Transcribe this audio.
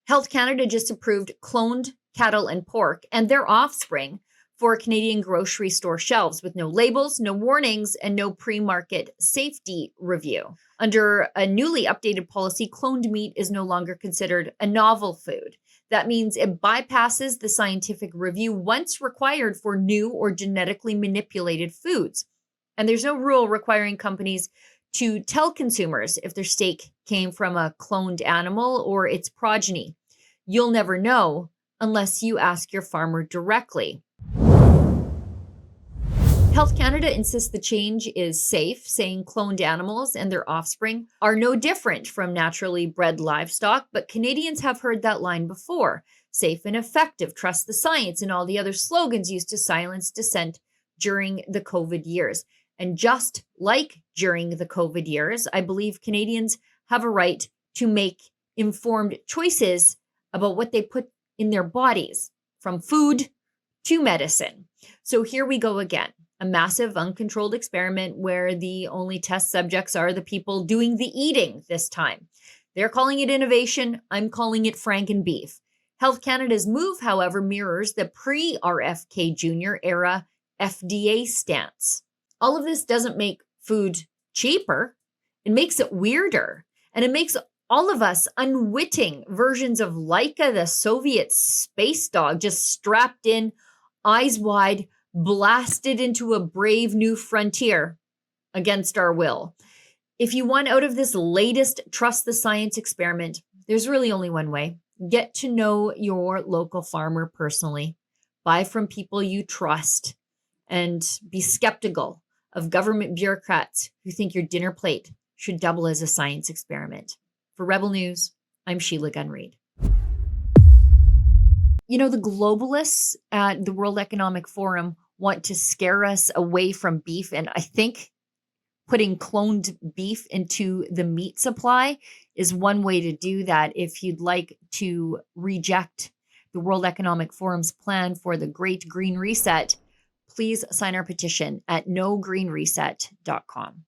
Health Canada just approved cloned cattle and pork and their offspring for Canadian grocery store shelves with no labels, no warnings, and no pre-market safety review. Under a newly updated policy, cloned meat is no longer considered a novel food. That means it bypasses the scientific review once required for new or genetically manipulated foods. And there's no rule requiring companies to tell consumers if their steak came from a cloned animal or its progeny. You'll never know unless you ask your farmer directly. Health Canada insists the change is safe, saying cloned animals and their offspring are no different from naturally bred livestock, but Canadians have heard that line before. Safe and effective, trust the science, and all the other slogans used to silence dissent during the COVID years. And just like during the COVID years, I believe Canadians have a right to make informed choices about what they put in their bodies, from food to medicine. So here we go again. A massive uncontrolled experiment where the only test subjects are the people doing the eating this time. They're calling it innovation. I'm calling it Frankenbeef. Health Canada's move, however, mirrors the pre-RFK Jr. era FDA stance. All of this doesn't make food cheaper. It makes it weirder. And it makes all of us unwitting versions of Laika, the Soviet space dog, just strapped in, eyes wide, blasted into a brave new frontier against our will. If you want out of this latest trust the science experiment, there's really only one way. Get to know your local farmer personally. Buy from people you trust and be skeptical of government bureaucrats who think your dinner plate should double as a science experiment. For Rebel News, I'm Sheila Gunn-Reid. You know, the globalists at the World Economic Forum want to scare us away from beef. And I think putting cloned beef into the meat supply is one way to do that. If you'd like to reject the World Economic Forum's plan for the Great Green Reset, please sign our petition at nogreenreset.com.